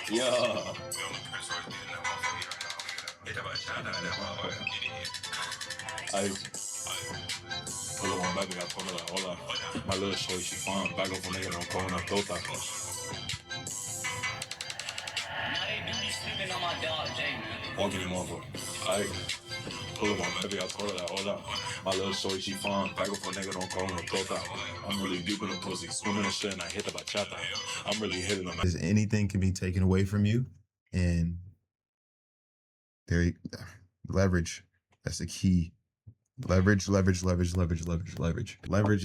Yeah. I pull up on baby, I told her like, hola. My little shorty, she fine. Back up on nigga, don't call her tota. Walking him over. I pull up on baby, I told her like, hola. My little shorty, she fine. Back up on nigga, don't call her tota. I'm really deep in the pussy, swimming and shit, and I hit the bachata. I'm really hitting them. Because anything can be taken away from you, and leverage. That's the key. Leverage. Leverage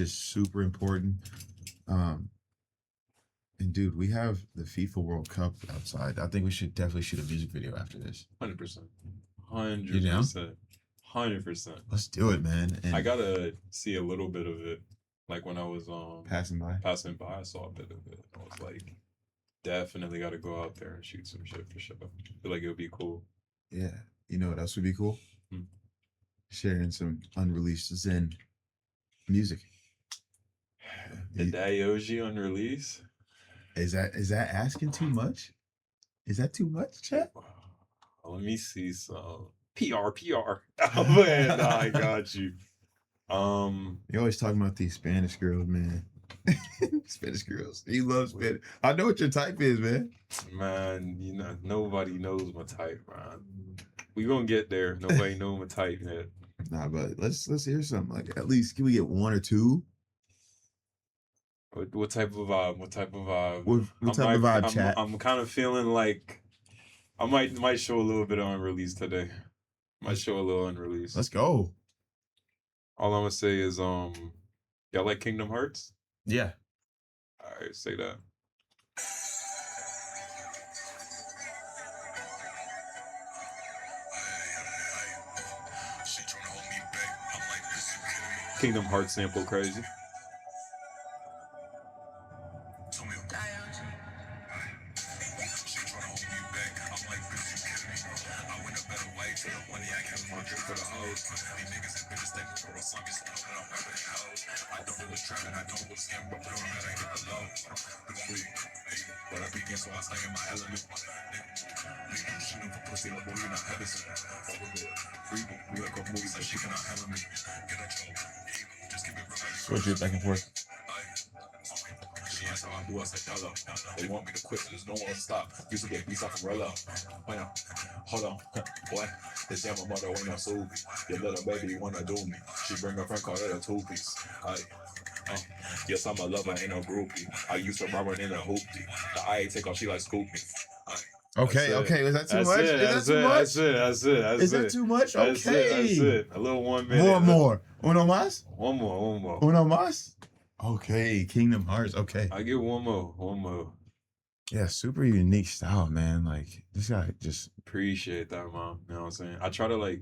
is super important. And dude, we have the FIFA World Cup outside. I think we should definitely shoot a music video after this. 100%. 100%. 100%. Let's do it, man. And I gotta see a little bit of it. Like when I was passing by, I saw a bit of it. I was like, definitely gotta go out there and shoot some shit for sure. I feel like it would be cool. Yeah. You know what else would be cool? Sharing some unreleased Zen music. The Daioji unreleased? Is that asking too much? Is that too much, chat? Let me see some PR. Oh man, nah, I got you. You're always talking about these Spanish girls, man. Spanish girls. You love Spanish. I know what your type is, man. Man, you know, nobody knows my type, man. We gonna get there. Nobody know my type yet. Nah, but let's hear something. Like, at least can we get one or two? What type of vibe? What type of vibe? What type of vibe, chat? I'm kind of feeling like I might show a little bit of unreleased today. Might show a little unreleased. Let's go. All I'm gonna say is y'all like Kingdom Hearts? Yeah. All right, say that. Kingdom Hearts sample crazy. Switch it back and forth. They want me to quit, so there's no one to stop. Used to get beats off umbrella. Hold on, boy. This yeah, my mother ain't no Subi. Your little baby wanna do me. She bring her friend, call it a two-piece. Yes, I'm a lover, ain't no groupie. I used to rubber in a hoopty. The IA take off, she like scoop me. Okay. Is that too much? Is that too much? Is that too much? Okay. That's it. A little 1 minute. More. Uno más? One more. Uno más? Okay. Kingdom Hearts. Okay. I get one more. Yeah, super unique style, man. Like, this guy just... Appreciate that, Mom. You know what I'm saying? I try to, like...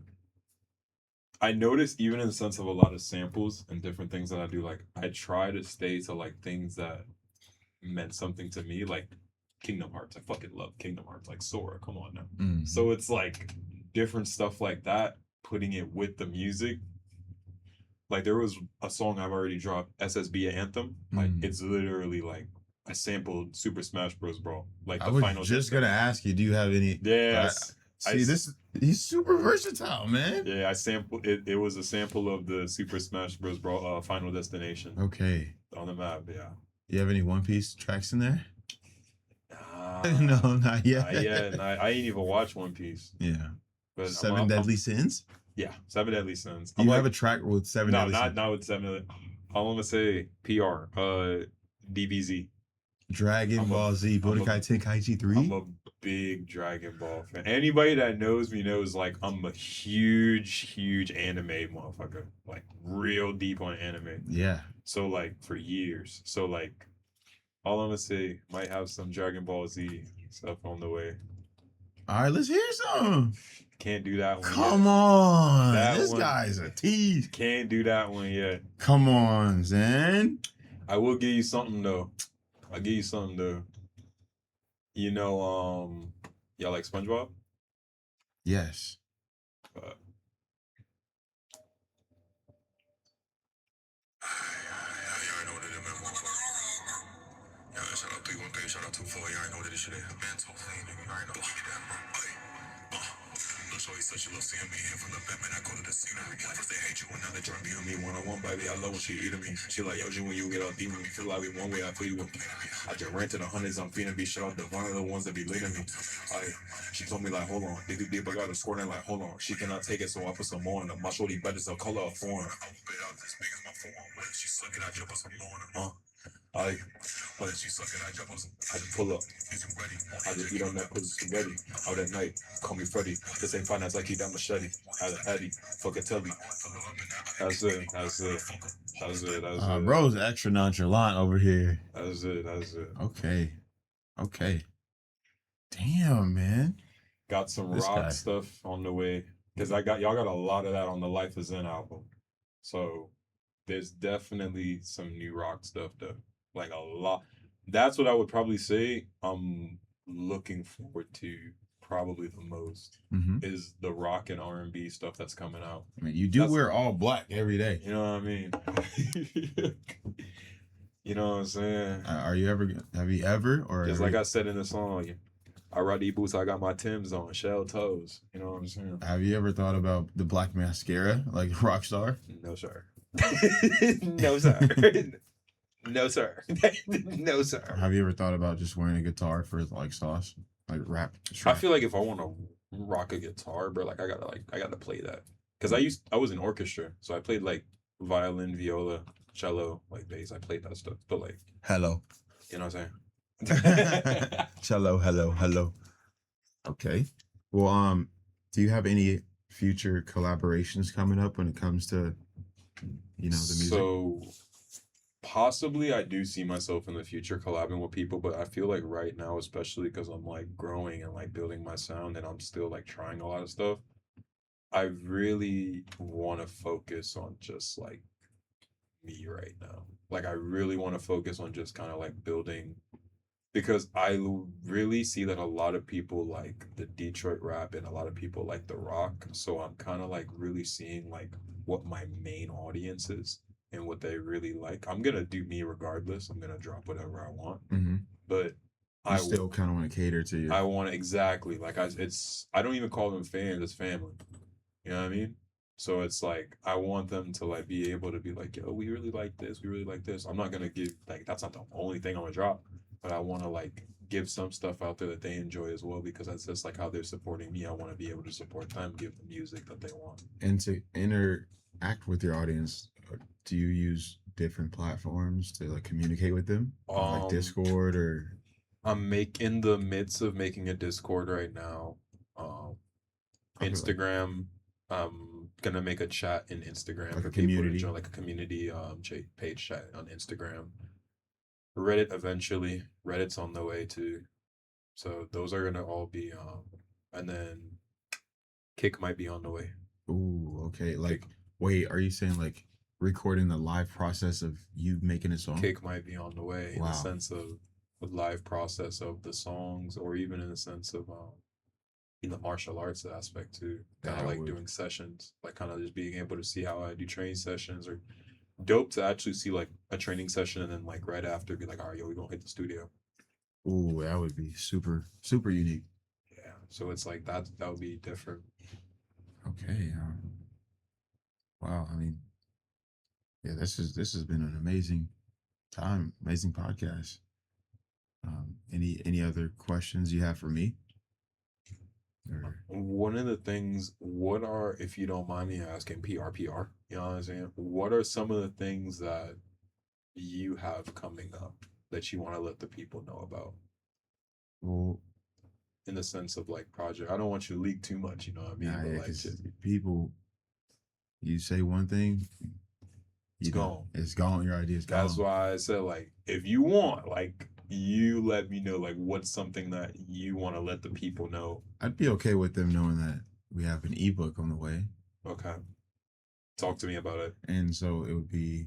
I noticed even in the sense of a lot of samples and different things that I do, like, I try to stay to, like, things that meant something to me, like Kingdom Hearts. I fucking love Kingdom Hearts. Like, Sora, come on now. Mm-hmm. So it's, like, different stuff like that, putting it with the music. Like, there was a song I've already dropped, SSB Anthem. Like, it's literally, like, I sampled Super Smash Bros. Bro. Like, the final. I was just gonna ask you, do you have any? Yes. He's super versatile, man. Yeah, I sampled it. It was a sample of the Super Smash Bros. Bro. Final Destination. Okay. On the map, yeah. You have any One Piece tracks in there? No, not yet. I ain't even watched One Piece. Yeah. But Seven Deadly Sins. Yeah, Seven Deadly Sins. Do you have a track with Seven Deadly Sins? Not with Seven. I'm gonna say PR. DBZ. Dragon Ball Z, Budokai Tenkaichi 3. I'm a big Dragon Ball fan. Anybody that knows me knows, like, I'm a huge anime motherfucker. Like, real deep on anime. Yeah. So, like, for years. So, like, all I'm gonna say, might have some Dragon Ball Z stuff on the way. All right, let's hear some. Can't do that one Come on. This guy's a tease. Can't do that one yet. Come on, Zen. I will give you something, though. I'll give you something, though. You know, y'all like SpongeBob? Yes. Shout out 313, shout out 2 before, you already know what this shit is. Mental, nigga, you already know what shit is, bro. Look, shorty said she love seeing me here from the bed, man, I go to the scenery. First they hate you, and now they try me on me one-on-one, baby. I love when she eating me. She like, yo, G, when you get all deep with me, feel like we one way, I feel you with me. I just ran to the hundreds, I'm feeling be shut out the one of the ones that be leading me. She told me like, hold on, dig deep, I got a squirting like, hold on. She cannot take it, so I put some more in her. My shorty better so color of foreign. She suck it, I jump on some more. She suck it, I jump on some. I just pull up. I just eat on that pussy ready. Out at night, call me Freddy. This ain't finance, I keep that machete. Addy, fuck it, tell me. That's it. That's it. That's it. That's it. Bro's extra nonchalant over here. That's it. That's it. Okay. Damn, man. Got some This rock guy. stuff on the way. Because y'all got a lot of that on the Life of Zen album. So there's definitely some new rock stuff though. Like a lot. That's what I would probably say I'm looking forward to probably the most is the rock and R&B stuff that's coming out. I mean, you do wear all black every day. You know what I mean? You know what I'm saying? Have you ever or just like I said in the song, I ride these boots, I got my Timbs on, shell toes. You know what I'm saying? Have you ever thought about the black mascara like Rockstar? No, sir. No, sir. No, sir. No, sir. Have you ever thought about just wearing a guitar for like sauce, like rap? I feel like if I want to rock a guitar, bro, like I gotta play that because I was in orchestra, so I played like violin, viola, cello, like bass. I played that stuff, but like hello, you know what I'm saying? cello, hello. Okay, well, do you have any future collaborations coming up when it comes to, the music? So possibly I do see myself in the future collabing with people, but I feel like right now, especially because I'm like growing and like building my sound and I'm still like trying a lot of stuff, I really want to focus on just like me right now. Like I really want to focus on just kind of like building because I really see that a lot of people like the Detroit rap and a lot of people like the rock. So I'm kind of like really seeing like what my main audience is and what they really like. I'm gonna do me regardless. I'm gonna drop whatever I want. But I still kind of want to cater to you. I want to exactly like I don't even call them fans. It's family. You know what I mean? So it's like I want them to like be able to be like, yo, we really like this. We really like this. I'm not gonna give like that's not the only thing I'm gonna drop, but I want to like give some stuff out there that they enjoy as well because that's just like how they're supporting me. I want to be able to support them, give the music that they want. And to interact with your audience, do you use different platforms to like communicate with them, like Discord or? I'm in the midst of making a Discord right now. Instagram. I'm gonna make a chat in Instagram like for a people community. to join, like a community page chat on Instagram. Reddit eventually. Reddit's on the way too. So those are gonna all be and then Kick might be on the way. Ooh, okay. Like wait, are you saying like recording the live process of you making a song? Kick might be on the way in the sense of the live process of the songs or even in the sense of in the martial arts aspect too. Kind of like doing sessions, like kind of just being able to see how I do training sessions or dope to actually see like a training session and then like right after be like, all right, yo, we gonna hit the studio. Ooh, that would be super, super unique. Yeah. So it's like that would be different. Okay. Wow. I mean, yeah, this has been an amazing time, amazing podcast. Any other questions you have for me? Or... One of the things, what are, if you don't mind me asking, PRPR, you know what I'm saying? What are some of the things that you have coming up that you want to let the people know about? Well, in the sense of like project, I don't want you to leak too much, you know what I mean? Nah, but yeah, like people, you say one thing, it's gone. It's gone. Your idea's gone. That's why I said like, if you want, like, you let me know like what's something that you want to let the people know. I'd be okay with them knowing that we have an ebook on the way. Okay. Talk to me about it. And so it would be,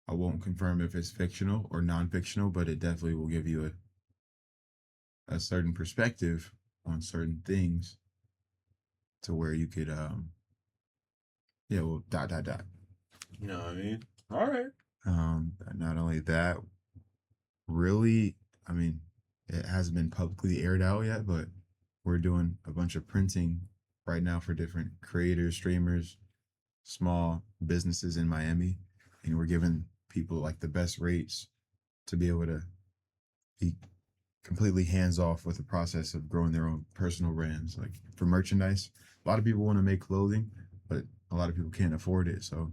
I won't confirm if it's fictional or non-fictional, but it definitely will give you a certain perspective on certain things to where you could, yeah, well, ... You know what I mean? All right. Not only that, really, I mean, It hasn't been publicly aired out yet, but we're doing a bunch of printing right now for different creators, streamers, small businesses in Miami, and we're giving people like the best rates to be able to be completely hands off with the process of growing their own personal brands. Like for merchandise, a lot of people want to make clothing, but a lot of people can't afford it. So,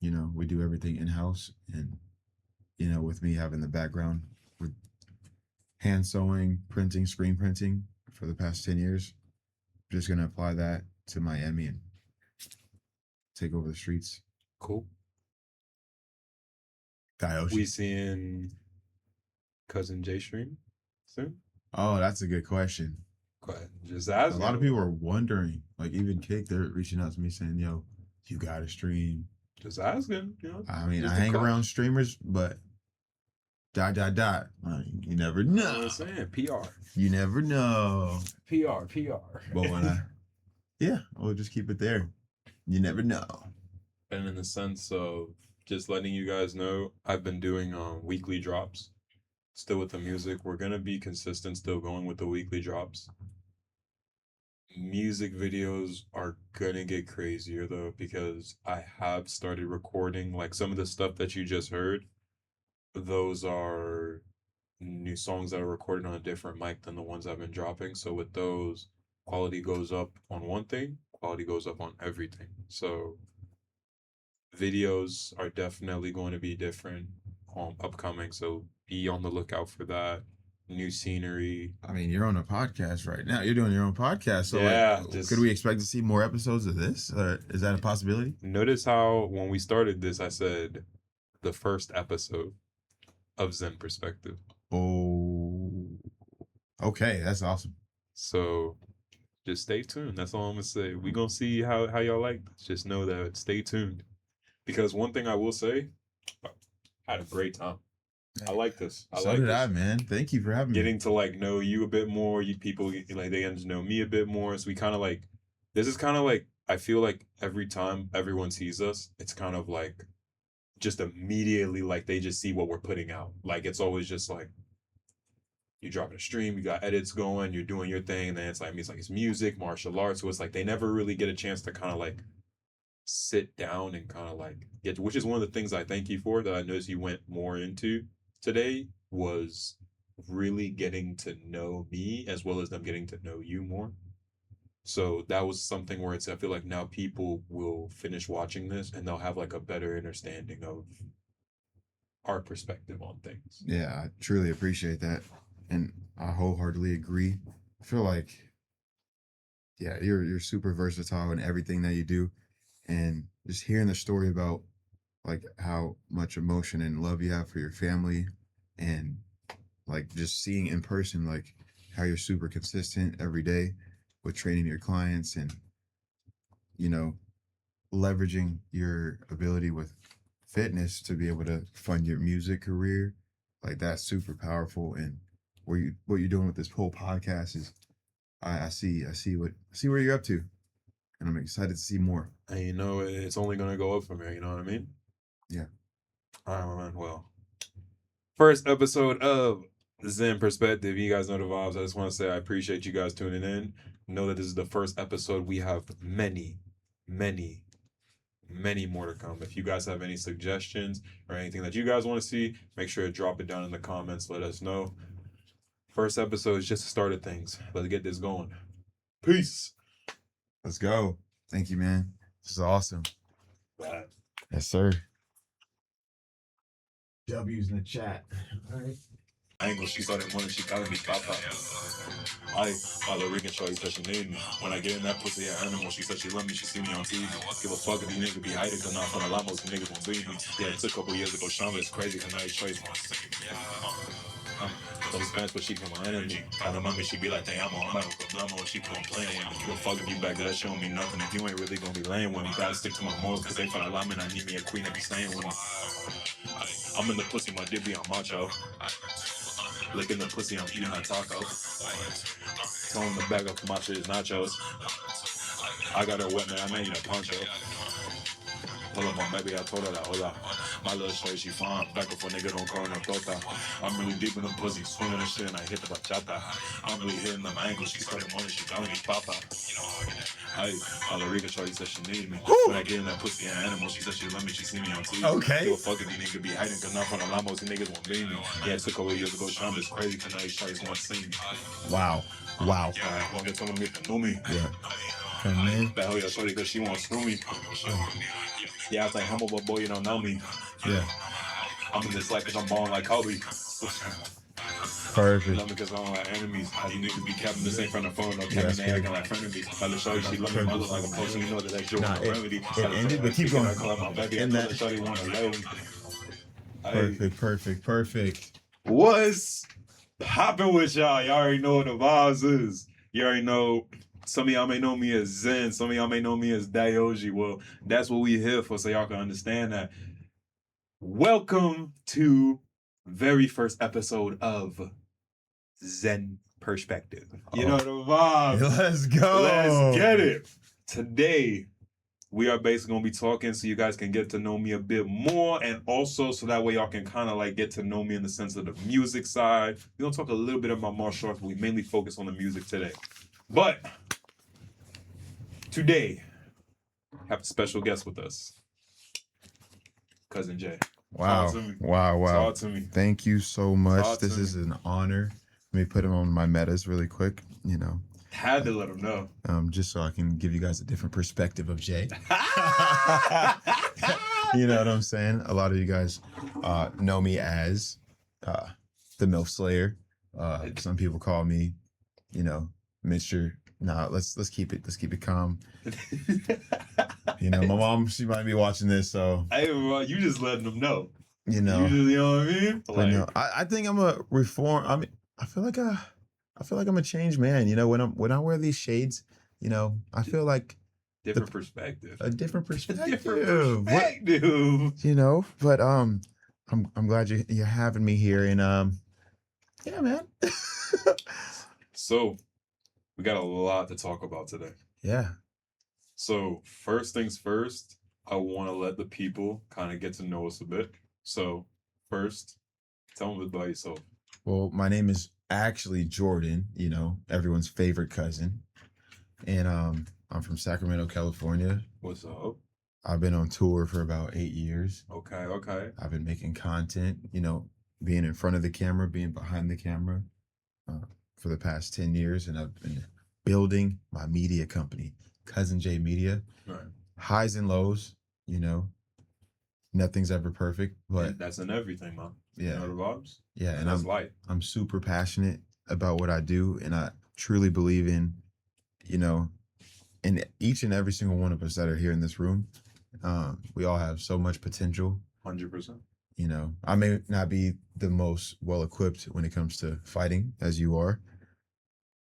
we do everything in house. And, with me having the background with hand sewing, printing, screen printing for the past 10 years, I'm just going to apply that to Miami and take over the streets. Cool. Kyoshi. We seeing Cousin J stream soon? Oh, that's a good question. Go ahead. Just ask. A lot of people are wondering, like even Kick, they're reaching out to me saying, yo, you got to stream. Just asking, I mean, I hang around streamers, but ... I mean, you never know. You know what I'm saying? PR. You never know. PR. But we'll just keep it there. You never know. And in the sense of just letting you guys know, I've been doing weekly drops. Still with the music. We're going to be consistent, still going with the weekly drops. Music videos are going to get crazier, though, because I have started recording, like, some of the stuff that you just heard. Those are new songs that are recorded on a different mic than the ones I've been dropping. So with those, quality goes up on one thing, quality goes up on everything. So videos are definitely going to be different upcoming. So be on the lookout for that. New scenery. I mean, you're on a podcast right now. You're doing your own podcast. So yeah, could we expect to see more episodes of this? Is that a possibility? Notice how when we started this, I said the first episode of Zen Perspective. Oh, okay. That's awesome. So just stay tuned. That's all I'm going to say. We're going to see how y'all like this. Just know that stay tuned. Because one thing I will say, I had a great time. I like this. So did I, man. Thank you for having me. Getting to like know you a bit more. You people like they get to know me a bit more. So we kind of like, this is kind of like, I feel like every time everyone sees us, it's kind of like just immediately like they just see what we're putting out. Like it's always just like you dropping a stream, you got edits going, you're doing your thing, and then it's music, martial arts. So it's like they never really get a chance to kind of like sit down and kind of like get, which is one of the things I thank you for that I noticed you went more into today, was really getting to know me as well as them getting to know you more. So that was something where I feel like now people will finish watching this and they'll have like a better understanding of our perspective on things. Yeah, I truly appreciate that. And I wholeheartedly agree. I feel like, yeah, you're super versatile in everything that you do. And just hearing the story about like how much emotion and love you have for your family, and like just seeing in person like how you're super consistent every day with training your clients, and leveraging your ability with fitness to be able to fund your music career, like that's super powerful. And what you're doing with this whole podcast is, I see where you're up to, and I'm excited to see more. And it's only gonna go up from here. You know what I mean? Yeah. All right, man. Well, first episode of Zen Perspective. You guys know the vibes. I just want to say I appreciate you guys tuning in. Know that this is the first episode. We have many more to come. If you guys have any suggestions or anything that you guys want to see, make sure to drop it down in the comments. Let us know. First episode is just the start of things. Let's get this going. Peace. Let's go. Thank you, man. This is awesome. Bye. Yes, sir. W's in the chat. All right. Angle, she started morning, she calling me Papa. I follow Rican shorty said she need me. When I get in that pussy, an animal, she said she love me, she see me on TV. Give a fuck if you niggas be hiding, cause not for a lot, most of niggas won't beat me. Yeah, it took a couple years ago, Sean is crazy, cause now he's crazy. Those fans, but she from my enemy. I know mommy, she be like, damn, I'm on problemo, she put on playing with me. Give a fuck if you back that shit don't mean nothing. If you ain't really gonna be laying with me, gotta stick to my morals, cause they for a lot, man, I need me a queen to be staying with me. I'm in the pussy, my dick be on macho. Licking the pussy, I'm eating her taco. Telling the bag up my shit is nachos. I got her wet, man, I made a poncho. Pull up on baby, I told her that, hold up. My little shorty, she fine. Back before nigga don't call no tota. I'm really deep in the pussy, swinging the shit, and I hit the bachata. I'm really hitting them angles. She started morning, she got me papa. Hey, Alarica shorty said she needs me. When I get in that pussy an animal, she said she love me, she see me on TV. Okay. Give a fuck if these niggas be hiding, cause not from the Lambos, these niggas won't be me. Yeah, it took away years ago, Sean is crazy, cause now these shorties want to see me. Wow. Wow. Won't get telling me to know me. Yeah. Come in. That hell yeah, shorty, cause she won't screw me. Yeah, I was like, humble, but boy, you don't know me. Yeah. I'm in this life cause I'm balling like Kobe. Perfect. Love me cause I don't like enemies. How you niggas be capping this ain't from the phone, no Yeah, capping, that's they good. acting like frenemies. I let shorty, she love me, I look like a potion, you know that joke Nah, is a remedy. it ended, but keep going. I call her my baby, I And know that- that shorty wanna love me. Perfect. What's popping with y'all? Y'all already know what the vibes is. You already know. Some of y'all may know me as Zen. Some of y'all may know me as Daioji. Well, that's what we here for, so y'all can understand that. Welcome to very first episode of Zen Perspective. You know the vibes. Let's go. Let's get it. Today, we are basically going to be talking so you guys can get to know me a bit more, and also so that way y'all can kind of like get to know me in the sense of the music side. We're going to talk a little bit about martial arts, but we mainly focus on the music today. But today, I have a special guest with us. Cousin Jay. Wow. Talk to me. Wow. Talk to me. Thank you so much. Talk to This is me. an honor. Let me put him on my metas really quick, Had to let him know. just so I can give you guys a different perspective of Jay. You know what I'm saying? A lot of you guys know me as the MILF Slayer. Some people call me, Mr. Nah, let's keep it calm. My mom, she might be watching this, so Hey, bro, you just letting them know. you know. You know what I mean? But no, I think I'm a reform. I feel like I'm a changed man. When I wear these shades, I feel like different perspective. a different perspective. Different perspective. But I'm glad you're having me here, and yeah, man. So, we got a lot to talk about today. Yeah. So, first things first, I want to let the people kind of get to know us a bit. So, first, tell them about yourself. Well, my name is actually Jordan, everyone's favorite cousin. And I'm from Sacramento, California. What's up? I've been on tour for about 8 years. Okay. I've been making content, being in front of the camera, being behind the camera for the past 10 years. And I've been building my media company, Cousin J Media. Right. Highs and lows, nothing's ever perfect, but And that's in everything, man. yeah. You know the vibes? Yeah, and that's light. I'm super passionate about what I do, and I truly believe in, in each and every single one of us that are here in this room. We all have so much potential. 100%. I may not be the most well equipped when it comes to fighting, as you are.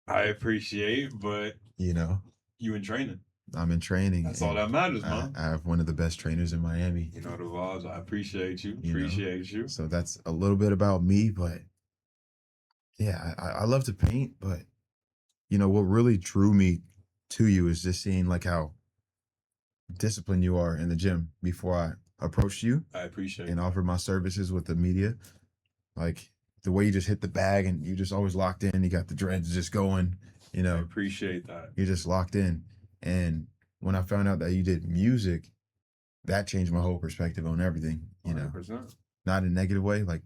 I appreciate, but you in training. I'm in training. That's all that matters, I man. have one of the best trainers in Miami. You know the vibes. I appreciate you. You you. So that's a little bit about me, but yeah, I love to paint, but what really drew me to you is just seeing like how disciplined you are in the gym before I approached you I appreciate and that. offered my services with the media. Like the way you just hit the bag and you just always locked in, you got the dreads just going, I appreciate that. you're just locked in. And when I found out that you did music, that changed my whole perspective on everything, 100%. not in a negative way. Like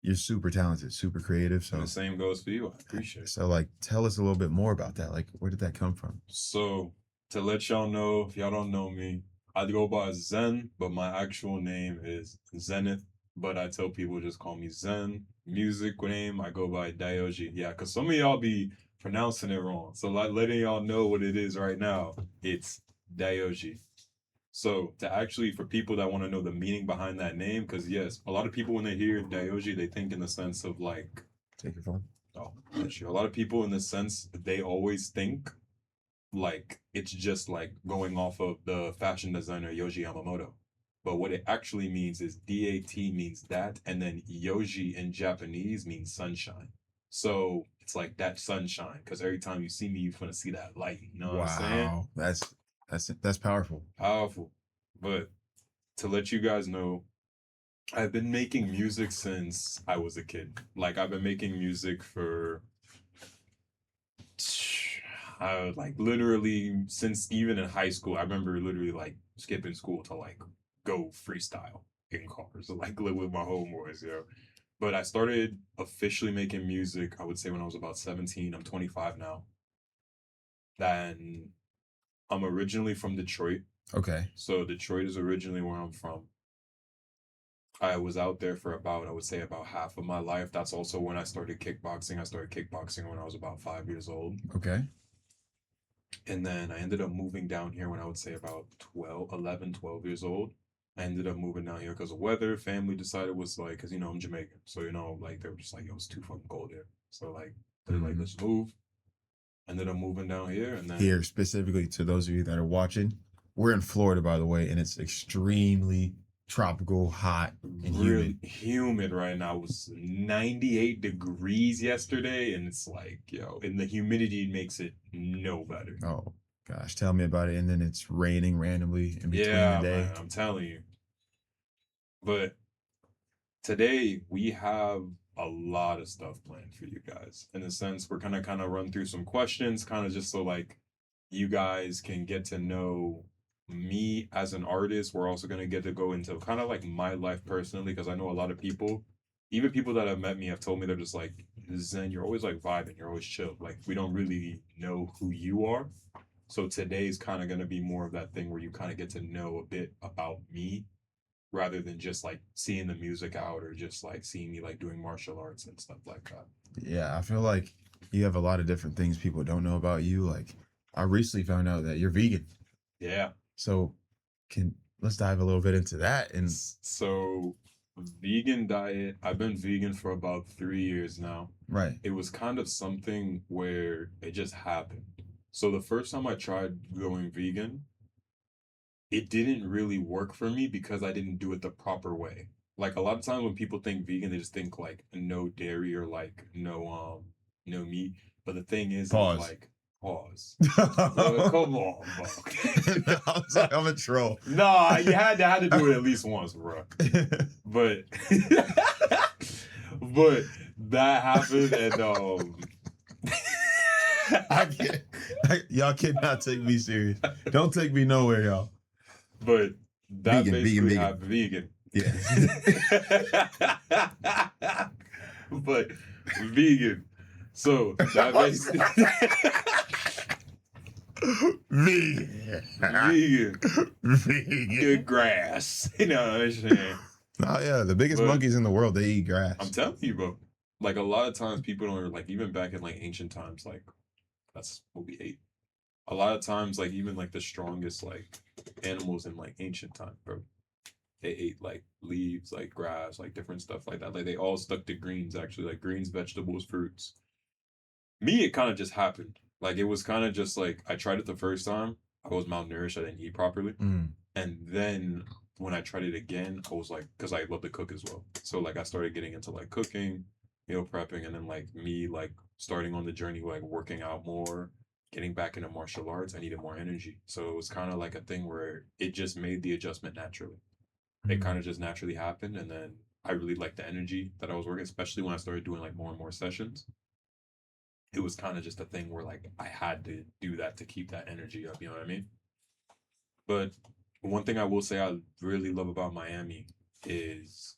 you're super talented, super creative. So And the same goes for you. I appreciate it. So like, tell us a little bit more about that. Like, where did that come from? So, to let y'all know, if y'all don't know me, I go by Zen, but my actual name is Zenith. But I tell people just call me Zen. Music name, I go by Daioji. Yeah, because some of y'all be pronouncing it wrong. So, like, letting y'all know what it is right now, it's Daioji. So, for people that want to know the meaning behind that name, because yes, a lot of people when they hear Daioji, they think in the sense of like, Take your phone. oh, a lot of people in the sense they always think like it's just like going off of the fashion designer Yoji Yamamoto. But what it actually means is DAT means that, and then Yoji in Japanese means sunshine. So it's like that sunshine, because every time you see me, you're gonna see that light. You know what I'm saying? That's powerful. Powerful. But to let you guys know, I've been making music since I was a kid. Like I've been making music for like literally since even in high school. I remember literally like skipping school to like go freestyle in cars, like live with my homeboys, yo. But I started officially making music, I would say when I was about 17. I'm 25 now. Then I'm originally from Detroit. Okay. So Detroit is originally where I'm from. I was out there for about, I would say, about half of my life. That's also when I started kickboxing. I started kickboxing when I was about 5 years old. Okay. And then I ended up moving down here when I would say about 12, 11, 12 years old. I ended up moving down here because of weather. Family decided was like, because, I'm Jamaican. So, like they were just like, yo, it's too fucking cold here. So, like, they're like, Mhm. let's move. Ended up moving down here. And then, Here, specifically to those of you that are watching, we're in Florida, by the way, and it's extremely tropical, hot, and really humid. humid right now. It was 98 degrees yesterday. And it's like, and the humidity makes it no better. Oh gosh, tell me about it. And then it's raining randomly in between the Yeah, day. man, I'm telling you. But today we have a lot of stuff planned for you guys. In a sense, we're gonna kind of run through some questions, kind of just so like you guys can get to know me as an artist. We're also gonna get to go into kind of like my life personally, because I know a lot of people, even people that have met me, have told me they're just like, Zen, you're always like vibing, you're always chill. Like we don't really know who you are. So today's kind of gonna be more of that thing where you kind of get to know a bit about me rather than just like seeing the music out or just like seeing me like doing martial arts and stuff like that. Yeah, I feel like you have a lot of different things people don't know about you. Like, I recently found out that you're vegan. Yeah. So, can let's dive a little bit into that. And So, vegan diet, I've been vegan for about 3 years now. right, It was kind of something where it just happened. So, the first time I tried going vegan, it didn't really work for me because I didn't do it the proper way. Like a lot of times when people think vegan, they just think like no dairy or like no meat. But the thing is pause. like pause. Bro, I come on, bro. was like, I'm a troll. Nah, you had to do it at least once, bro. But but that happened and I can't. Y'all cannot take me serious. Don't take me nowhere, y'all. but that Vegan, basically vegan. happened vegan. Yeah. But vegan. So that basically Vegan. vegan. Vegan. Good grass. You know what I'm saying? Oh yeah, the biggest But- monkeys in the world, they eat grass. I'm telling you, bro. Like a lot of times people don't like even back in like ancient times, like that's what we ate. A lot of times, like even like the strongest like animals in like ancient time, bro. They ate like leaves, like grass, like different stuff like that. Like they all stuck to greens, actually, like greens, vegetables, fruits. Me, it kind of just happened. Like it was kind of just like I tried it the first time. I was malnourished. I didn't eat properly. Mm. And then when I tried it again, I was like, because I love to cook as well. So like I started getting into like cooking, meal prepping, and then like me like starting on the journey, like working out more, getting back into martial arts. I needed more energy. So it was kind of like a thing where it just made the adjustment naturally. It kind of just naturally happened. And then I really liked the energy that I was working, especially when I started doing like more and more sessions. It was kind of just a thing where like I had to do that to keep that energy up. You know what I mean? But one thing I will say I really love about Miami is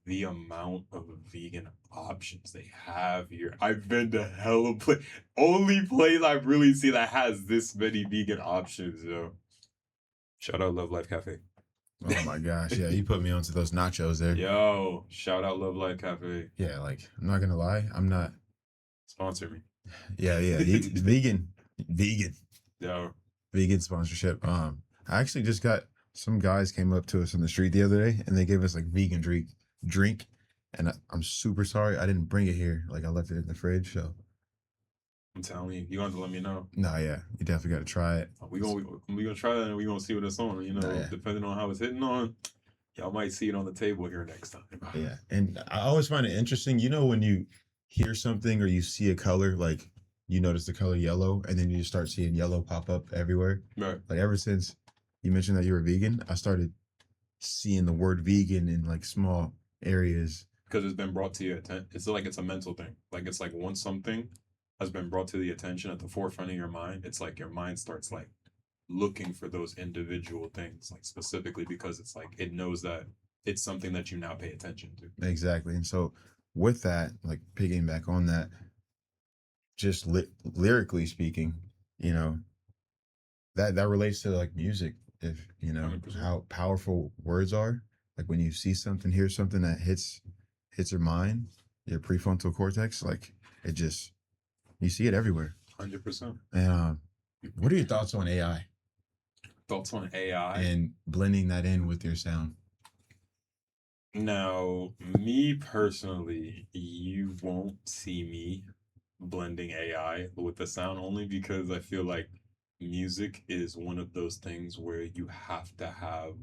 the amount of vegan options they have here. I've been to hella place. Only place I've really seen that has this many vegan options, yo. Shout out Love Life Cafe. Oh my gosh, yeah, you put me onto those nachos there. Yo, shout out Love Life Cafe. Yeah, like I'm not gonna lie, I'm not. Sponsor me. Yeah, vegan, Yo. vegan sponsorship. I actually just got some guys came up to us on the street the other day and they gave us like vegan drink, and I'm super sorry I didn't bring it here. Like I left it in the fridge, so. I'm telling you, you're going to let me know. No, yeah, you definitely got to try it. We gonna try that and we gonna see what it's on. You know, Yeah. depending on how it's hitting on, y'all might see it on the table here next time. Yeah, and I always find it interesting. You know, when you hear something or you see a color, like you notice the color yellow, and then you just start seeing yellow pop up everywhere. Right. Like ever since you mentioned that you were vegan, I started seeing the word vegan in like small areas. because it's been brought to your attention. It's like it's a mental thing. Like it's like once something has been brought to the attention at the forefront of your mind, it's like your mind starts like looking for those individual things, like specifically because it's like it knows that it's something that you now pay attention to. Exactly. And so with that, like picking back on that, just lyrically speaking, you know, that relates to like music. If you know 100%. how powerful words are, like when you see something, hear something that hits your mind, your prefrontal cortex, like it just you see it everywhere. 100%. And what are your thoughts on AI Thoughts on AI? and blending that in with your sound? Now, me personally, you won't see me blending AI with the sound only because I feel like music is one of those things where you have to have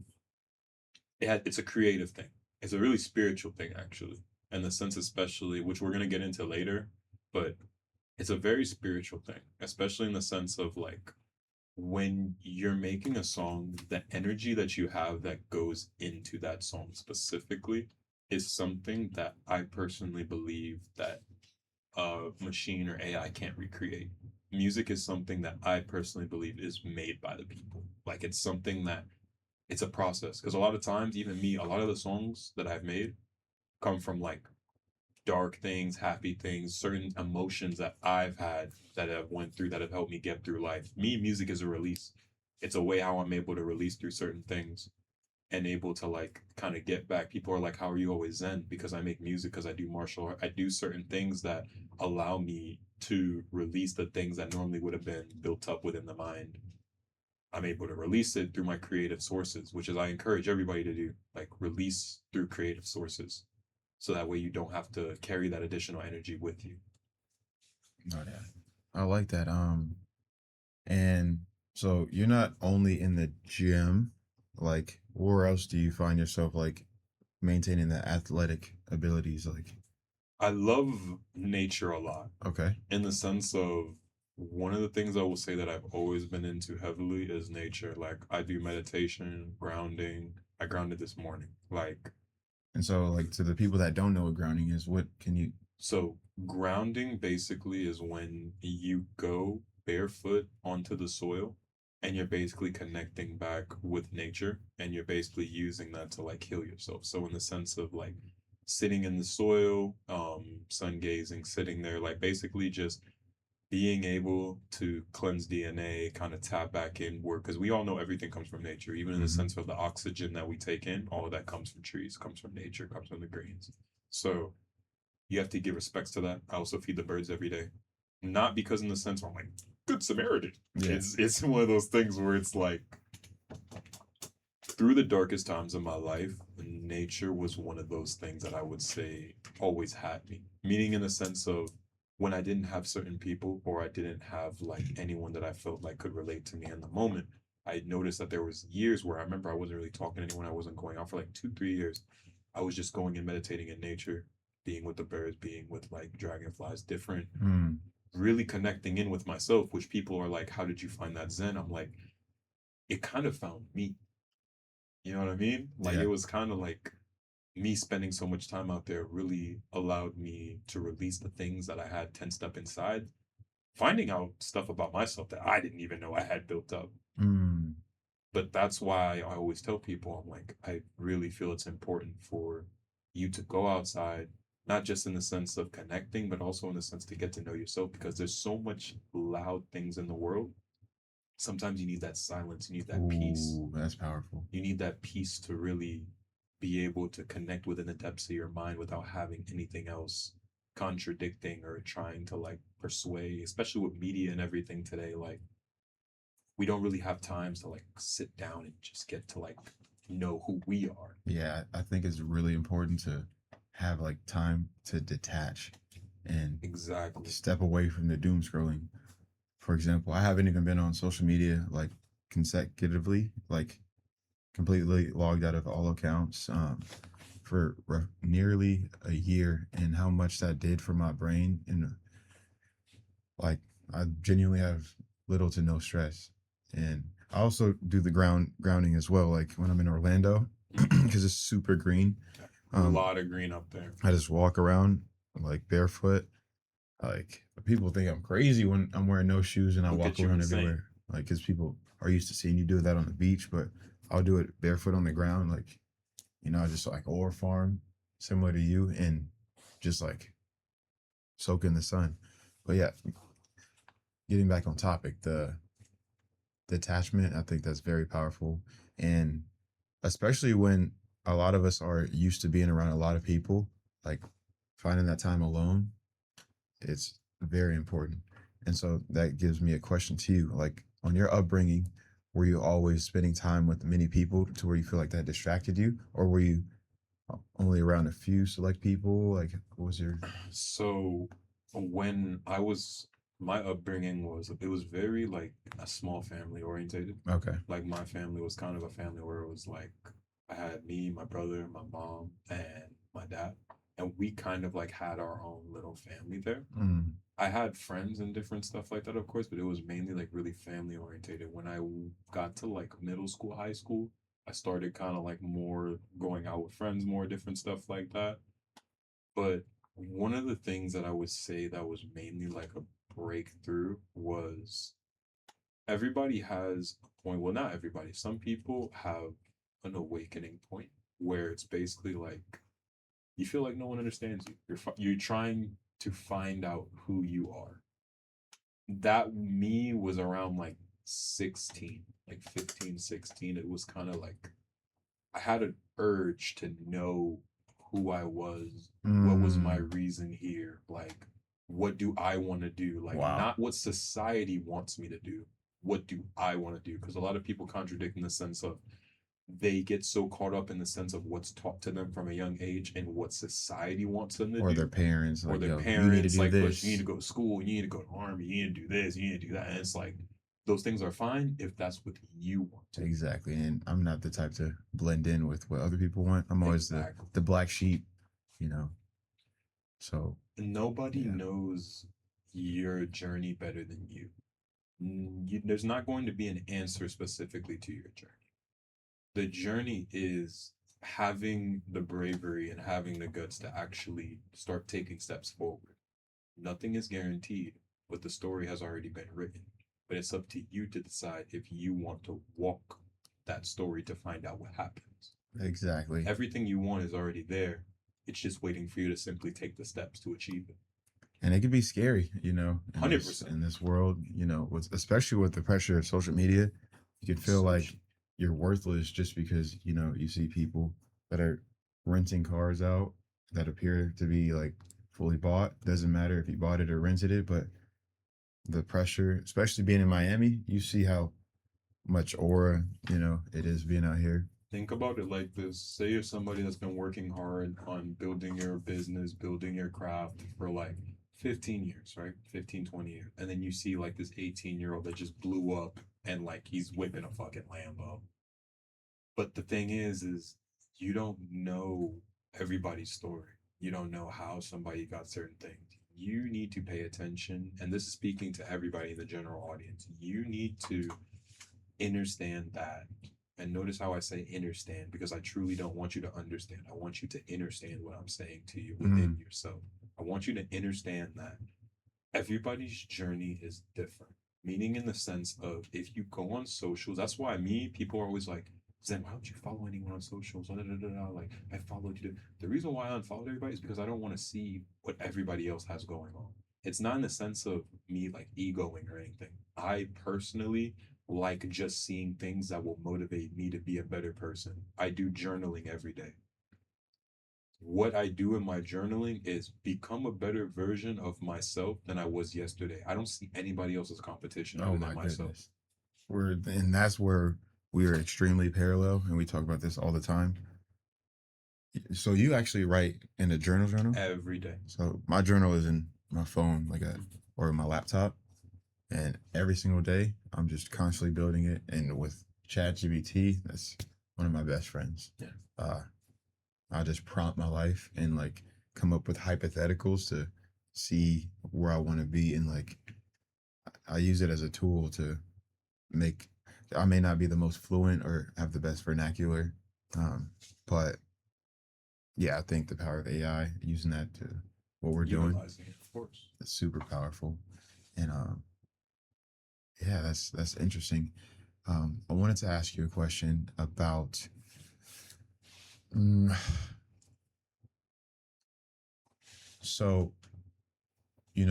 it's a creative thing. It's a really spiritual thing actually. In the sense especially which we're going to get into later, but it's a very spiritual thing, especially in the sense of like when you're making a song, the energy that you have that goes into that song specifically is something that I personally believe that a machine or AI can't recreate. Music is something that I personally believe is made by the people. Like it's something that it's a process. Because a lot of times, even me, a lot of the songs that I've made come from like dark things, happy things, certain emotions that I've had that have went through that have helped me get through life. Me, music is a release. It's a way how I'm able to release through certain things and able to like kind of get back. People are like, "How are you always zen?" Because I make music, because I do martial art. I do certain things that allow me to release the things that normally would have been built up within the mind. I'm able to release it through my creative sources, which is I encourage everybody to do, like release through creative sources. So that way you don't have to carry that additional energy with you. Oh yeah, I like that. And so you're not only in the gym, like where else do you find yourself like maintaining the athletic abilities? Like, I love nature a lot okay. in the sense of one of the things I will say that I've always been into heavily is nature. Like I do meditation, grounding. I grounded this morning. Like And so like to the people that don't know what grounding is, what can you so grounding basically is when you go barefoot onto the soil and you're basically connecting back with nature and you're basically using that to like heal yourself. So in the sense of like sitting in the soil, sun gazing, sitting there, like basically just being able to cleanse DNA, kind of tap back inward, because we all know everything comes from nature, even in the Mhm. sense of the oxygen that we take in, all of that comes from trees, comes from nature, comes from the greens. So you have to give respects to that. I also feed the birds every day. Not because in the sense where I'm like, good Samaritan. Yeah. It's one of those things where it's like through the darkest times of my life, nature was one of those things that I would say always had me. Meaning in the sense of when I didn't have certain people or I didn't have like anyone that I felt like could relate to me in the moment, I noticed that there was years where I remember I wasn't really talking to anyone. I wasn't going out for like 2, 3 years. I was just going and meditating in nature, being with the birds, being with like dragonflies, different, Mm. really connecting in with myself, which people are like, how did you find that Zen? I'm like, it kind of found me. You know what I mean? Like Yeah. it was kind of like me spending so much time out there really allowed me to release the things that I had tensed up inside, finding out stuff about myself that I didn't even know I had built up. Mm. But that's why I always tell people, I'm like, I really feel it's important for you to go outside, not just in the sense of connecting, but also in the sense to get to know yourself because there's so much loud things in the world. Sometimes you need that silence, you need that peace. Ooh, that's powerful. You need that peace to really be able to connect within the depths of your mind without having anything else contradicting or trying to like persuade, especially with media and everything today. Like, we don't really have times to like sit down and just get to like know who we are. Yeah, I think it's really important to have like time to detach and Exactly. step away from the doom scrolling. For example, I haven't even been on social media like consecutively, like completely logged out of all accounts for nearly a year, and how much that did for my brain. And like, I genuinely have little to no stress. And I also do the grounding as well. Like when I'm in Orlando, because it's super green. A lot of green up there. I just walk around like barefoot. Like people think I'm crazy when I'm wearing no shoes and I Look walk at you around insane. everywhere. Like, because people are used to seeing you do that on the beach, but I'll do it barefoot on the ground. Like, I just like ore farm, similar to you, and just like soak in the sun. But yeah, getting back on topic, the detachment, I think that's very powerful. And especially when a lot of us are used to being around a lot of people, like finding that time alone, it's very important. And so that gives me a question to you. Like, on your upbringing, were you always spending time with many people to where you feel like that distracted you? Or were you only around a few select people? Like, what was your. So when I was my upbringing was it was very like a small family orientated. Okay. Like my family was kind of a family where it was like I had me, my brother, my mom, and my dad. And we kind of like had our own little family there. Mm, I had friends and different stuff like that, of course, but it was mainly like really family orientated. When I got to like middle school, high school, I started kind of like more going out with friends, more different stuff like that. But one of the things that I would say that was mainly like a breakthrough was everybody has a point. Well, not everybody. Some people have an awakening point where it's basically like you feel like no one understands you. You're trying to find out who you are. That me was around like 16, like 15, 16. It was kind of like I had an urge to know who I was, what was my mm, reason here, like what do I want to do, like wow. not what society wants me to do. What do I want to do? Because a lot of people contradict in the sense of they get so caught up in the sense of what's taught to them from a young age and what society wants them to Or their do, parents, or like, their yo, you need to parents do like push you need to this. go to school, you need to go to army, you need to do this, you need to do that. And it's like those things are fine if that's what you want to. Exactly. And I'm not the type to blend in with what other people want. I'm always Exactly. the black sheep, you know. So Nobody yeah. knows your journey better than you. There's not going to be an answer specifically to your journey. The journey is having the bravery and having the guts to actually start taking steps forward. Nothing is guaranteed, but the story has already been written. But it's up to you to decide if you want to walk that story to find out what happens. Exactly. Everything you want is already there. It's just waiting for you to simply take the steps to achieve it. And it can be scary, in Hundred this percent. in this world, with especially with the pressure of social media, you can feel like Social. you're worthless just because, you see people that are renting cars out that appear to be like fully bought. Doesn't matter if you bought it or rented it, but the pressure, especially being in Miami, you see how much aura, it is being out here. Think about it like this. Say you're somebody that's been working hard on building your business, building your craft for like 15 years, right? 15, 20 years. And then you see like this 18-year-old that just blew up and like he's whipping a fucking Lambo. But the thing is you don't know everybody's story. You don't know how somebody got certain things. You need to pay attention. And this is speaking to everybody in the general audience. You need to understand that. And notice how I say understand because I truly don't want you to understand. I want you to understand what I'm saying to you within Mm, yourself. I want you to understand that everybody's journey is different. Meaning in the sense of if you go on socials, that's why people are always like, Zen, why don't you follow anyone on socials? Da, da, da, da. Like I followed you. The reason why I unfollowed everybody is because I don't want to see what everybody else has going on. It's not in the sense of me like egoing or anything. I personally like just seeing things that will motivate me to be a better person. I do journaling every day. What I do in my journaling is become a better version of myself than I was yesterday. I don't see anybody else's competition oh other than my myself. goodness. And that's where we are extremely parallel, and we talk about this all the time. So you actually write in a journal? Every day. So my journal is in my phone, or my laptop, and every single day I'm just constantly building it. And with ChatGPT, that's one of my best friends. Yeah. Uh, I just prompt my life and like come up with hypotheticals to see where I want to be, and like I use it as a tool to make. I may not be the most fluent or have the best vernacular, Um, but yeah, I think the power of AI, using that to what we're doing, Utilizing it, of course. is super powerful. And yeah, that's interesting. I wanted to ask you a question about mm, so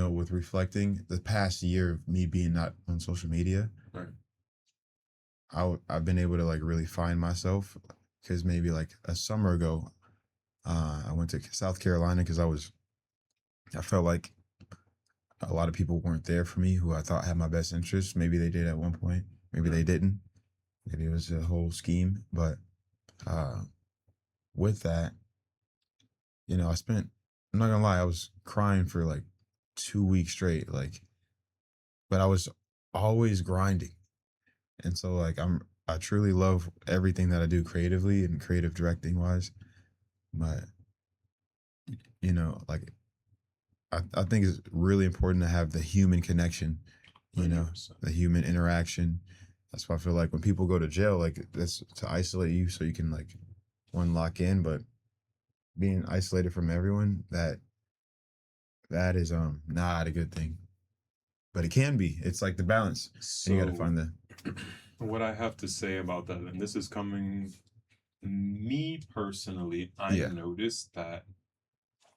with reflecting the past year of me being not on social media, Right. I've been able to like really find myself because maybe like a summer ago, I went to South Carolina because I felt like a lot of people weren't there for me who I thought had my best interests. Maybe they did at one point, maybe they Right. didn't. Maybe it was a whole scheme. But uh, with that, I'm not gonna lie, I was crying for like 2 weeks straight. Like, but I was always grinding. And so like I truly love everything that I do creatively and creative directing wise. But like I think it's really important to have the human connection, you know, 100%. the human interaction. That's why I feel like when people go to jail, like that's to isolate you so you can like one lock in, but being isolated from everyone, that is not a good thing. But it can be. It's like the balance. And you gotta So, find the what I have to say about that, and this is coming me personally, I yeah. noticed that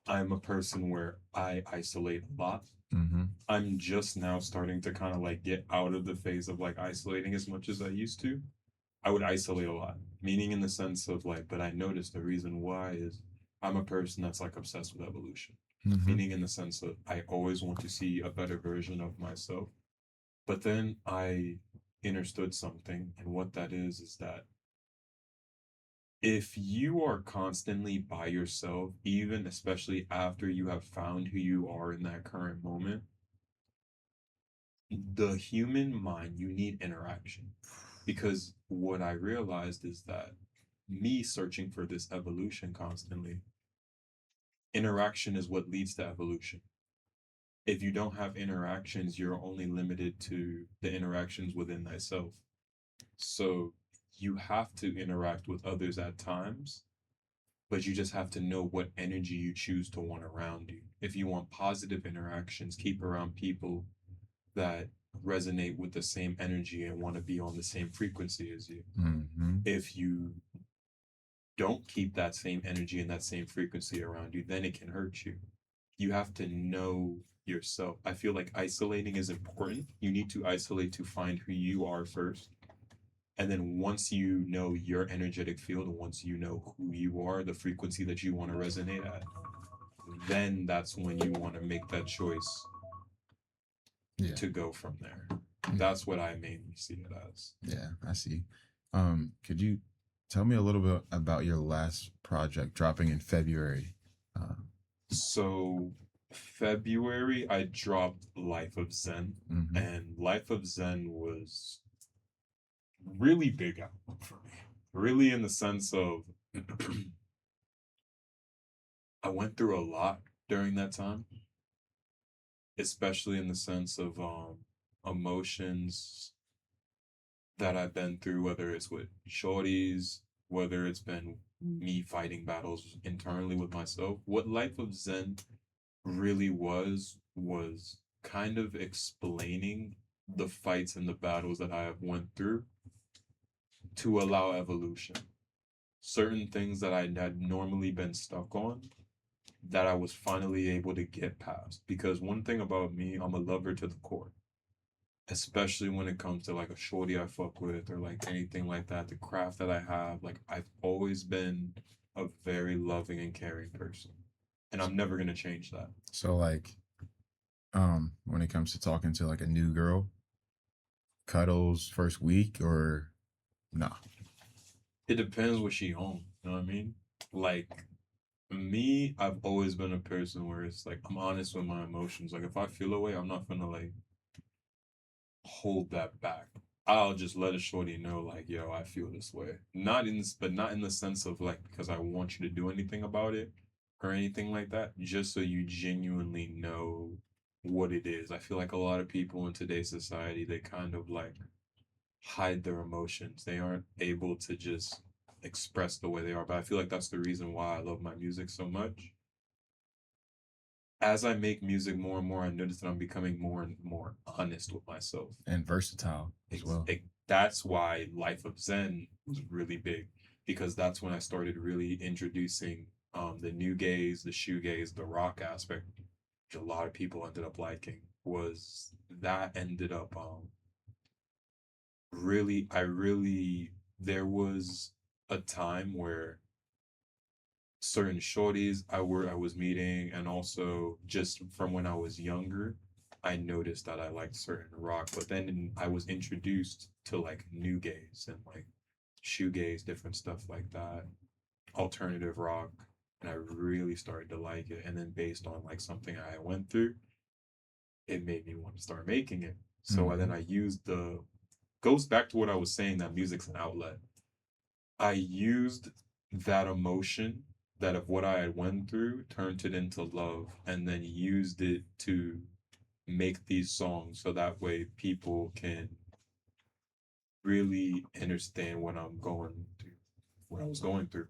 I'm a person where I isolate a lot. Mm-hmm. I'm just now starting to kind of like get out of the phase of like isolating as much as I used to. I would isolate a lot, meaning in the sense of like, but I noticed the reason why is I'm a person that's like obsessed with evolution, Mm-hmm. meaning in the sense of I always want to see a better version of myself. But then I understood something, and what that is that if you are constantly by yourself, even especially after you have found who you are in that current moment, the human mind, you need interaction. Because what I realized is that me searching for this evolution constantly, interaction is what leads to evolution. If you don't have interactions, you're only limited to the interactions within thyself. So you have to interact with others at times, but you just have to know what energy you choose to want around you. If you want positive interactions, keep around people that resonate with the same energy and want to be on the same frequency as you. Mm-hmm. If you don't keep that same energy and that same frequency around you, then it can hurt you. You have to know yourself. I feel like isolating is important. You need to isolate to find who you are first. And then once you know your energetic field, and once you know who you are, the frequency that you want to resonate at, then that's when you want to make that choice Yeah. to go from there. Yeah. That's what I mainly see it as. Yeah, I see. Could you tell me a little bit about your last project dropping in February? Uh, So, February, I dropped Life of Zen, mm-hmm. and Life of Zen was really big album for me. Really, in the sense of I went through a lot during that time, especially in the sense of emotions that I've been through, whether it's with shorties, whether it's been me fighting battles internally with myself. What Life of Zen really was kind of explaining the fights and the battles that I have went through to allow evolution. Certain things that I had normally been stuck on that I was finally able to get past. Because one thing about me, I'm a lover to the core, especially when it comes to like a shorty I fuck with or like anything like that. The craft that I have, like I've always been a very loving and caring person, and I'm never gonna change that. So like, when it comes to talking to like a new girl, cuddles first week or nah? It depends what she on. You know what I mean? Like me, I've always been a person where it's like I'm honest with my emotions. Like if I feel a way, I'm not gonna like hold that back. I'll just let a shorty know, like, yo, I feel this way. Not in this, but not in the sense of like because I want you to do anything about it or anything like that. Just so you genuinely know what it is. I feel like a lot of people in today's society they kind of like hide their emotions. They aren't able to just express the way they are. But I feel like that's the reason why I love my music so much. As I make music more and more, I notice that I'm becoming more and more honest with myself. And versatile as well. That's why Life of Zen was really big, because that's when I started really introducing the new gaze, the shoegaze, the rock aspect, which a lot of people ended up liking. Was that ended up really, I really, there was a time where certain shorties I was meeting, and also just from when I was younger, I noticed that I liked certain rock. But then I was introduced to like new gaze and like shoegaze, different stuff like that, alternative rock, and I really started to like it. And then based on like something I went through, it made me want to start making it. So then I used the goes back to what I was saying, that music's an outlet. I used that emotion, that of what I had went through, turned it into love, and then used it to make these songs so that way people can really understand what I'm going through, what I was going through.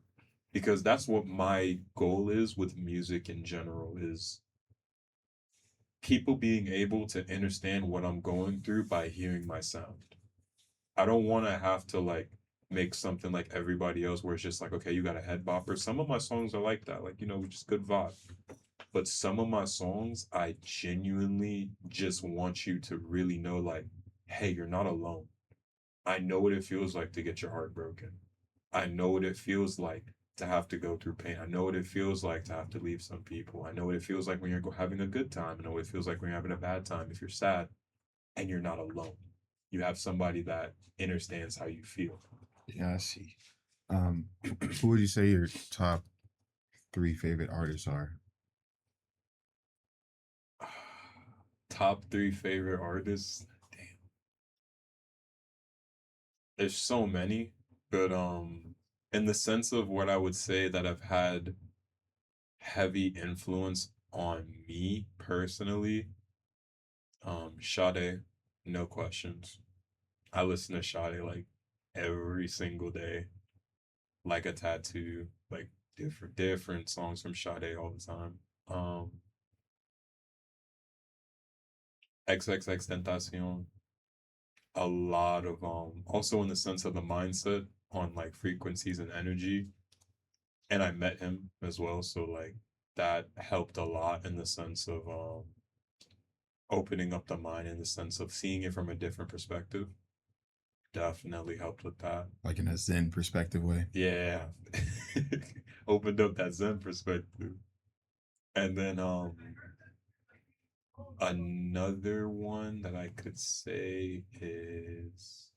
Because that's what my goal is with music in general, is people being able to understand what I'm going through by hearing my sound. I don't want to have to like make something like everybody else where it's just like, okay, you got a head bopper. Some of my songs are like that, like, just good vibe. But some of my songs, I genuinely just want you to really know, like, hey, you're not alone. I know what it feels like to get your heart broken. I know what it feels like to have to go through pain. I know what it feels like to have to leave some people. I know what it feels like when you're having a good time. I know what it feels like when you're having a bad time. If you're sad, and you're not alone, you have somebody that understands how you feel. Yeah, I see. Who would you say your top 3 favorite artists are? Top 3 favorite artists. Damn. There's so many, but in the sense of what I would say that have had heavy influence on me personally, Sade, no questions. I listen to Sade like every single day, like a tattoo, like different songs from Sade all the time. XXX Tentacion, a lot of also in the sense of the mindset on like frequencies and energy. And I met him as well, so like that helped a lot in the sense of opening up the mind, in the sense of seeing it from a different perspective. Definitely helped with that. Like in a Zen perspective way? Yeah. Opened up that Zen perspective. And then another one that I could say is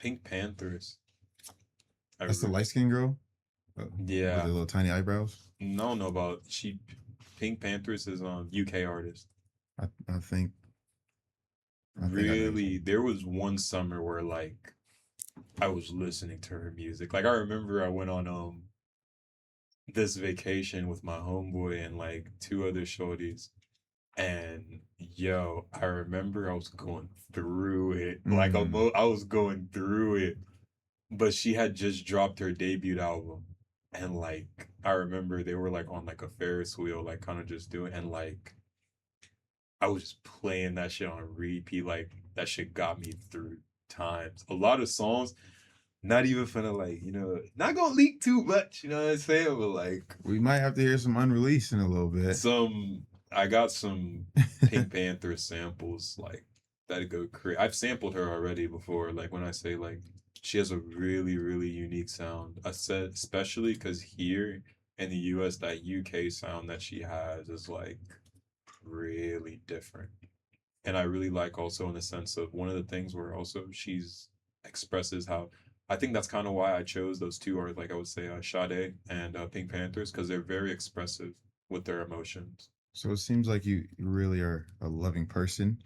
Pink Panthers. That's the light skinned girl? With Yeah. the little tiny eyebrows? No, no, about Pink Panthers is UK artist. I think I know. Really, there was one summer where like I was listening to her music. Like I remember I went on this vacation with my homeboy and like two other shorties. And yo, I remember I was going through it. Like I was going through it. But she had just dropped her debut album. And like I remember they were like on like a Ferris wheel, like kind of just doing, and like I was just playing that shit on repeat. Like that shit got me through times. A lot of songs, not even finna like, not gonna leak too much, you know what I'm saying? But like We might have to hear some unreleased in a little bit. I got some Pink Panther samples like that go crazy. I've sampled her already before. Like when I say like she has a really, really unique sound. I said especially because here in the US, that UK sound that she has is like really different. And I really like also in the sense of one of the things where also she's expresses how I think that's kind of why I chose those two, or like I would say Sade and Pink Panthers, because they're very expressive with their emotions. So it seems like you really are a loving person,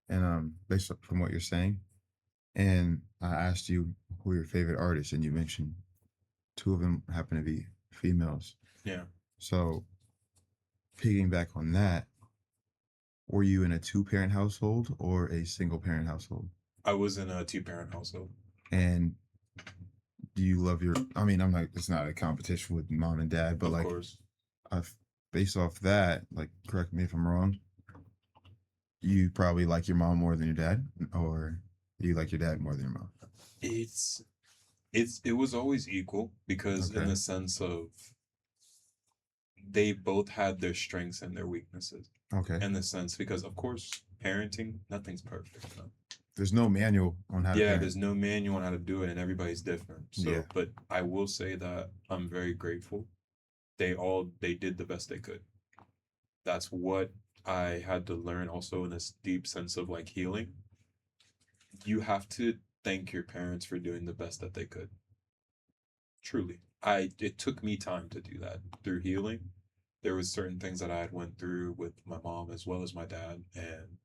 and based from what you're saying. And I asked you who are your favorite artists, and you mentioned two of them happen to be females. Yeah. So piggyback on that, were you in a two-parent household or a single-parent household? I was in a two-parent household. And do you love your? I mean, I'm not. It's not a competition with mom and dad, but Of like, course. uh, based off that, like, correct me if I'm wrong. You probably like your mom more than your dad, or you like your dad more than your mom. It's it was always equal because in Okay. the sense of they both had their strengths and their weaknesses. Okay. In the sense because of course parenting, nothing's perfect. No? There's no manual on how to Yeah, parent. there's no manual on how to do it and everybody's different. Yeah. So, but I will say that I'm very grateful. They did the best they could. That's what I had to learn also in this deep sense of like healing. You have to thank your parents for doing the best that they could. Truly. It took me time to do that through healing. There was certain things that I had went through with my mom as well as my dad, and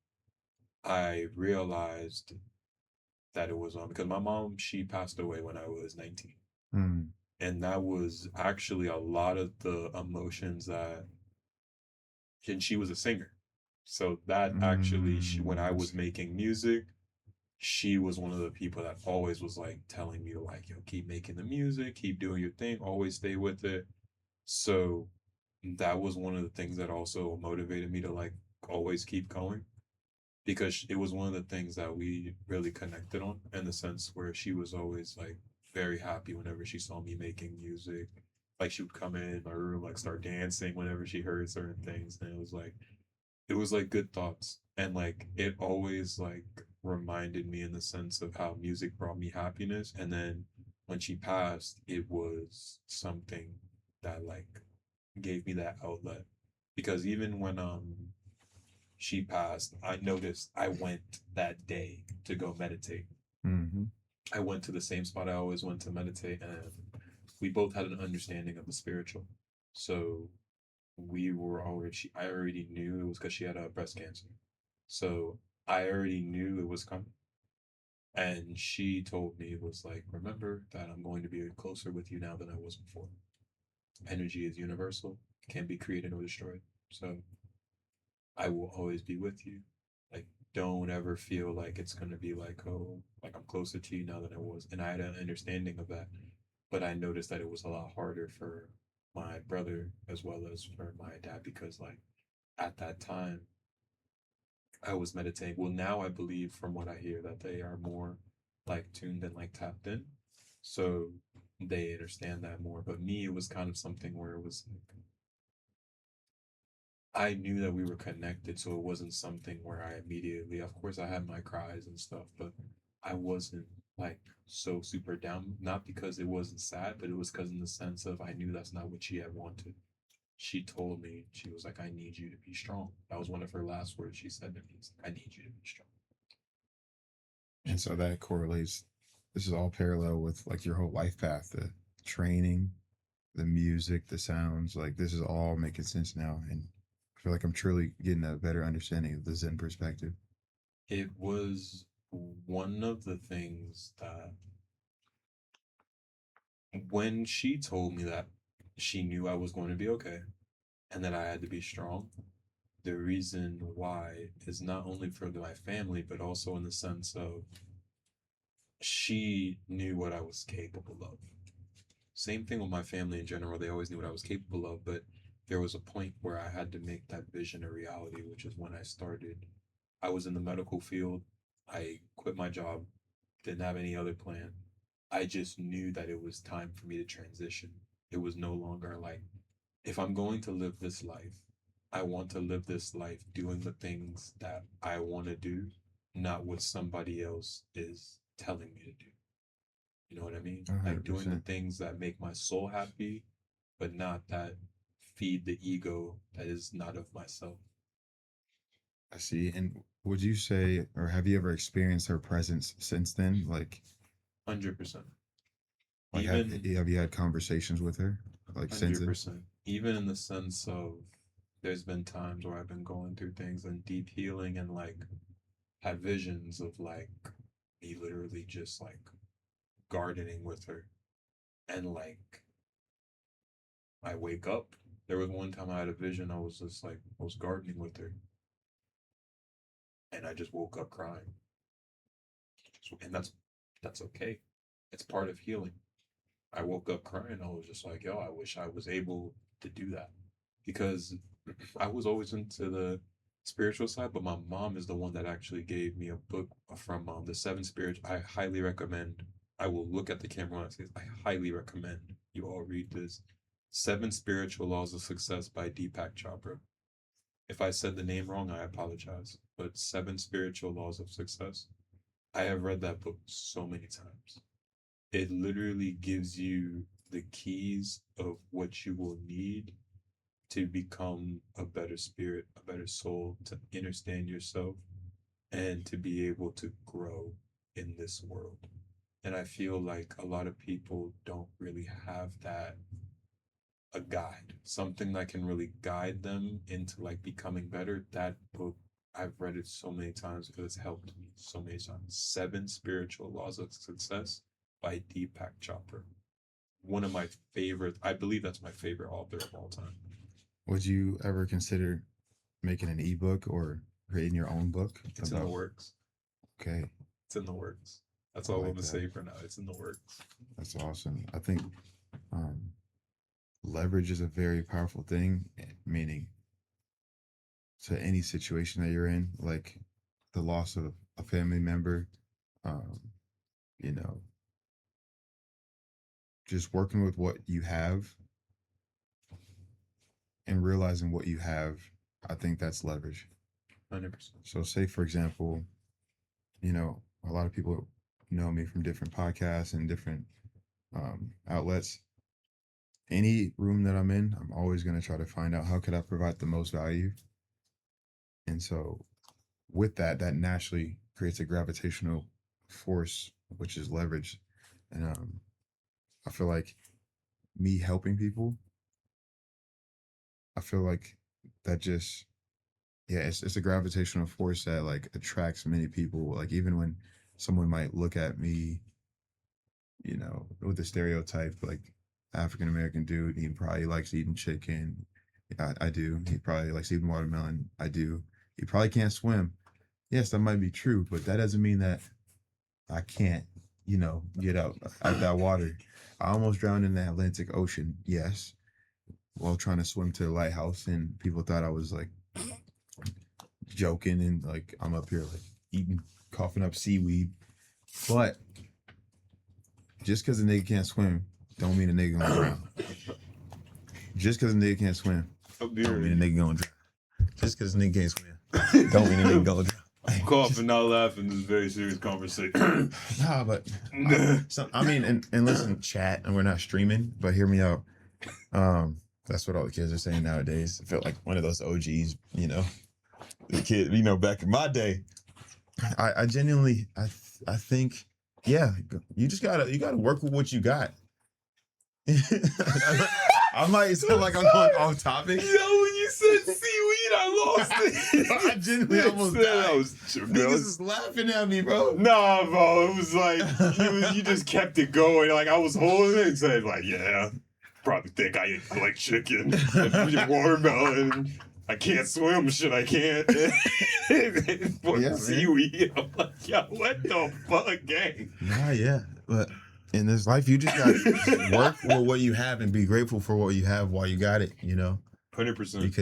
I realized that it was on because my mom, she passed away when I was 19. Mm, And that was actually a lot of the emotions that, and she was a singer. So that actually, when I I was see. making music, she was one of the people that always was like telling me to like, yo, keep making the music, keep doing your thing, always stay with it. So that was one of the things that also motivated me to like always keep going because it was one of the things that we really connected on in the sense where she was always like very happy whenever she saw me making music. Like she would come in my room, like start dancing whenever she heard certain things. And it was like good thoughts. And like it always like reminded me in the sense of how music brought me happiness. And then when she passed, it was something that like gave me that outlet. Because even when she passed, I noticed I went that day to go meditate. Mm-hmm. I went to the same spot I always went to meditate, and we both had an understanding of the spiritual. So we were already, I already knew it was because she had breast cancer. So I already knew it was coming. And she told me, it was like, remember that I'm going to be closer with you now than I was before. Energy is universal, can't be created or destroyed. So I will always be with you. Like, don't ever feel like it's gonna be like, oh, like I'm closer to you now than I was. And I had an understanding of that, but I noticed that it was a lot harder for my brother as well as for my dad because, like, at that time, I was meditating. Well, now I believe from what I hear that they are more like tuned and like tapped in, so they understand that more. But me, it was kind of something where it was like I knew that we were connected, so it wasn't something where I immediately, of course, I had my cries and stuff, but I wasn't like so super down. Not because it wasn't sad, but it was because in the sense of I knew that's not what she had wanted. She told me, she was like, I need you to be strong. That was one of her last words she said to me. It's like, I need you to be strong. And so that correlates. This is all parallel with like your whole life path, the training, the music, the sounds. Like this is all making sense now, and I feel like I'm truly getting a better understanding of the Zen perspective. It was one of the things that when she told me that she knew I was going to be okay and that I had to be strong, the reason why is not only for my family, but also in the sense of she knew what I was capable of. Same thing with my family in general. They always knew what I was capable of, but there was a point where I had to make that vision a reality, which is when I started. I was in the medical field. I quit my job, didn't have any other plan. I just knew that it was time for me to transition. It was no longer like, if I'm going to live this life, I want to live this life doing the things that I want to do, not what somebody else is telling me to do. You know what I mean? A Like hundred doing the percent. things that make my soul happy, but not that feed the ego that is not of myself. I see. And would you say, or have you ever experienced her presence since then? 100%. Like Even have you had conversations with her, like since then? 100%. Even in the sense of there's been times where I've been going through things and deep healing and like had visions of like me literally just like gardening with her. And like I wake up. There was one time I had a vision, I was just like, I was gardening with her and I just woke up crying. And that's okay. It's part of healing. I woke up crying. I was just like, yo, I wish I was able to do that. Because I was always into the spiritual side, but my mom is the one that actually gave me a book from the Seven Spirits. I highly recommend. I will look at the camera when I say this. I highly recommend you all read this. Seven Spiritual Laws of Success by Deepak Chopra. If I said the name wrong, I apologize. But Seven Spiritual Laws of Success. I have read that book so many times. It literally gives you the keys of what you will need to become a better spirit, a better soul, to understand yourself, and to be able to grow in this world. And I feel like a lot of people don't really have that, a guide, something that can really guide them into like becoming better. That book, I've read it so many times because it's helped me so many times. Seven Spiritual Laws of Success by Deepak Chopra. One of my favorite, I believe that's my favorite author of all time. Would you ever consider making an ebook or creating your own book? It's in the works. Okay. It's in the works. That's I all like I'm gonna that. say for now. It's in the works. That's awesome. I think leverage is a very powerful thing, meaning to any situation that you're in, like the loss of a family member, um, you know, just working with what you have and realizing what you have. I think that's leverage. 100%. So say, for example, you know, a lot of people know me from different podcasts and different outlets. Any room that I'm in, I'm always going to try to find out how could I provide the most value. And so with that, that naturally creates a gravitational force, which is leverage. And I feel like me helping people, I feel like that just, yeah, it's a gravitational force that like attracts many people. Like even when someone might look at me, you know, with the stereotype, like African American dude, he probably likes eating chicken. I do. He probably likes eating watermelon. I do. He probably can't swim. Yes, that might be true, but that doesn't mean that I can't, you know, get out that water. I almost drowned in the Atlantic Ocean, yes, while trying to swim to the lighthouse, and people thought I was like joking and like I'm up here like eating, coughing up seaweed. But just because a nigga can't swim, don't mean a nigga gonna drown. Just because a nigga can't swim, don't mean a nigga gonna drown. Just because a nigga can't swim, don't mean a nigga gonna drown. I'm coughing, not laughing. This is a very serious conversation. Nah, but I mean, and listen, chat, and we're not streaming, but hear me out. That's what all the kids are saying nowadays. I feel like one of those OGs, you know, the kid, you know, back in my day. I genuinely, I think, yeah, you gotta work with what you got. I might sound like I'm going off topic. Yo, when you said seaweed, I lost it. I genuinely almost died. Niggas is laughing at me, bro. Nah, bro, it was like you just kept it going. Like I was holding it and said, like, yeah, probably think I like chicken, and watermelon. I can't swim, shit, I can't. Yeah, seaweed. I'm like, yo, what the fuck, gang? Nah, yeah, but in this life, you just gotta work with what you have and be grateful for what you have while you got it, you know? 100%. Because